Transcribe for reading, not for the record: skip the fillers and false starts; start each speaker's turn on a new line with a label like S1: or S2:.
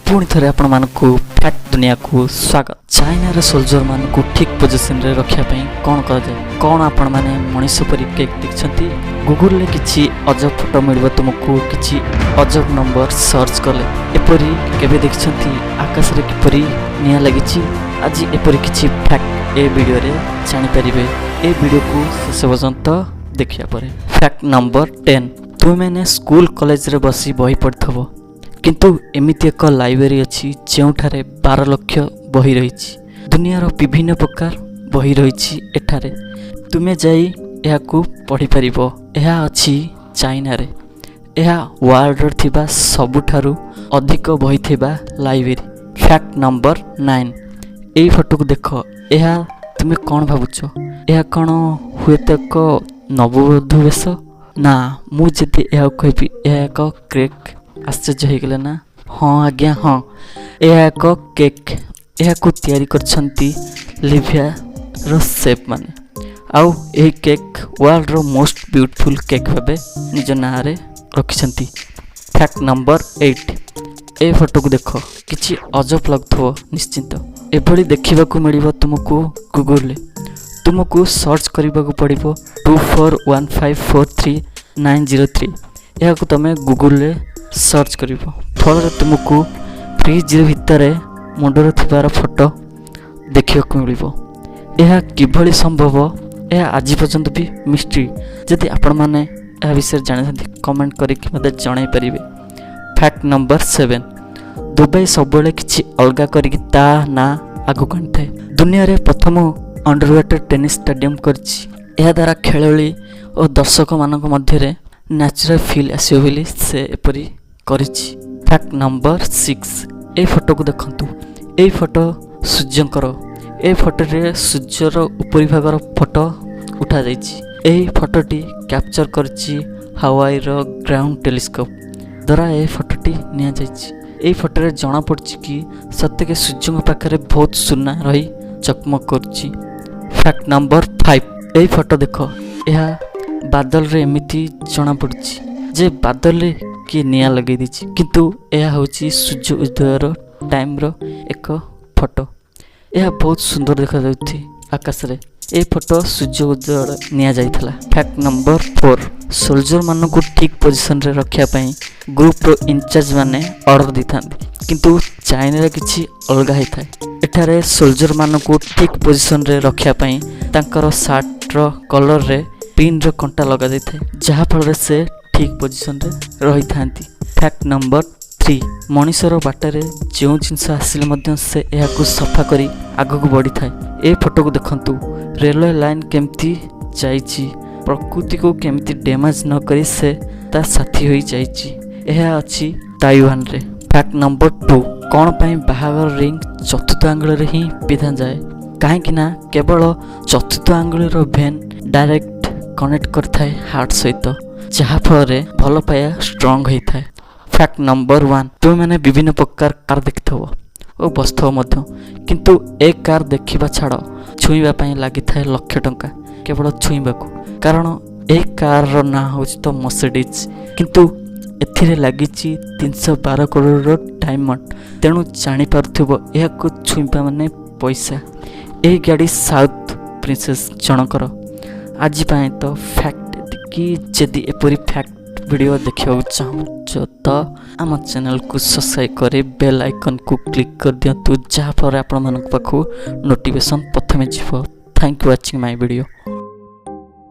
S1: पुणी थे आपण मानकु फैक्ट दुनिया को स्वागत। चाइना रे सोल्जर मान को ठीक पोजिशन रे रखिया पई कोन कर जाय कोन आपण माने मनुष्य परि केक दिखछंती। गूगल ले किछि अजब फोटो मिलबो तुमको, किछि अजब नंबर सर्च करले एपरि केबे दिखछंती आकाश रे किपरि निया लागिछि। आज एपरि किछि फैक्ट ए वीडियो रे जानि परिबे। ए वीडियो को शेष पर्यंत देखिया परे। फैक्ट नंबर 10, तुम मैंने स्कूल कॉलेज रे बसी बही पढ़थबो किंतु एमिति एक लाइब्रेरी अच्छी जेउठारे 12 लाख बही रही। दुनियार विभिन्न प्रकार बही रही एठारे तुमे जाई एहा को पढ़ी परिबो। एहा अछि चाइना रे। एहा वर्ल्ड रे थिबा सबुठारु अधिक बही थिबा लाइब्रेरी। फैक्ट नंबर 9, एई फोटो को देखो। एहा तुमे कोन भाबुछो? एहा कोन हुए तक नववधू वेश ना? मु जदि एहा कहबी एहा एक केक आश्चर्य हो गले ना? हाँ आज्ञा हाँ, यह एक केक। यह को तैयारी करछंती लिविया रो शेफ माने। आउ ए केक वर्ल्ड रो मोस्ट ब्यूटीफुल केक भाबे निज ना रे रखिछंती। फैक्ट नंबर 8, ए फोटो को देखो। किछि अजब लगथो निश्चिंत। एभली देखिबा को मिलिबो तुमको गूगल ले। तुमको सर्च करबा को पड़िबो 2415433903। यह को तमे गूगल ले सर्च करिबो। फल तुमको फ्रिज भितर मुंडर थिबार फोटो देखियो को मिलिबो। यह किभली संभव? यह आज पर्यंत भी मिस्ट्री। जदि आपण माने यह विषय जानि कमेंट करिक मते जणाई परिबे। फैक्ट नंबर 7, दुबई सबले किछि अलगा करिक ता ना आगु कांथे। दुनिया रे प्रथम अंडरवाटर टेनिस स्टेडियम करछि। यह द्वारा खेलाड़ी और दर्शक मानक मध्य रे नेचुरल फील आसियो बोली से एपरी करिछि। फैक्ट नंबर 6, ए फोटो को देखंतु। ए फोटो सूर्यंकर। ए फोटो रे सूर्यर ऊपरी भागर फोटो उठा जाइछि। ए फोटोटी कैप्चर करछि हवाई रो ग्राउंड टेलीस्कोप द्वारा ए फोटोटी निया जाइछि। ए फोटो रे जणा पड़छि कि सत्य के सूर्य पाखरे बहुत सुना रही चकमक करछि। फैक्ट नंबर 5, ए फोटो देखो। यह बादल रे एमिति जणा पड़छि जे बादल रे कि निया लगे दिछि, किंतु यह होछि सूर्य उदयर टाइम रो एक फोटो। यह बहुत सुंदर देखा जाउथि आकाश रे। ए फोटो सूर्य उदयर निया जाइथला। फैक्ट नंबर 4, सोल्जर मान को ठीक पोजीशन रे रखिया पई ग्रुप रो इंचार्ज माने ऑर्डर दिथांती, किंतु चाइना रे किछि अलगा हे थाए। एठारे सोल्जर मान को ठीक पोजीशन रे रखिया पई तांकर शर्ट रो कलर रे पिन रो कंटा लगा जाइथाय, जहा फल से ठीक पोजीशन रे रही थांती। फैक्ट नंबर 3, मनुष्यर बाटरे जो जिनस आसिले मध्य से एहा को सफा करी आगु को बढ़ी थाए। ए फोटो को देखंतु। रेलवे लाइन केमती जाइछि, प्रकृति को केमती डैमेज न करी से ता साथी होई जाइछि। एहा अछि ताइवान रे। फैक्ट नंबर 2, कोन पई बाहागर रिंग चतुर्थ आंगुल रे ही पिधा जाए? काहे कि ना केवल चतुर्थ आंगुल रो भेन डायरेक्ट कनेक्ट करथाय हार्ट सहित, जहा फल भल पाया स्ट्रंग होई थाए। फैक्ट नंबर 1, तुम मैंने विभिन्न प्रकार कार देखिथबो और बसथबो मध्य, किंतु एक कार देखिबा छाड़ छुईबा पई लागि थाए लाख टंका केवल छुईबा को। कारण एक कार रो ना होछि तो मर्सिडीज, किंतु एथिरे लागिछि 312 करोड़ रो डायमंड। तेणु जानि पारुथबो एहा को छुईबा माने पैसा। ए गाड़ी साउथ प्रिंसेस जनकर। आज पाए तो फैक्ट कि जदि एपरी फैक्ट वीडियो देखियो चाहो तो आम चैनल को सब्सक्राइब करे बेल आइकन को क्लिक कर दियंतु, जहा पर आपण मानक पाखु नोटिफिकेशन प्रथमे जिवो। Thank you watching my video.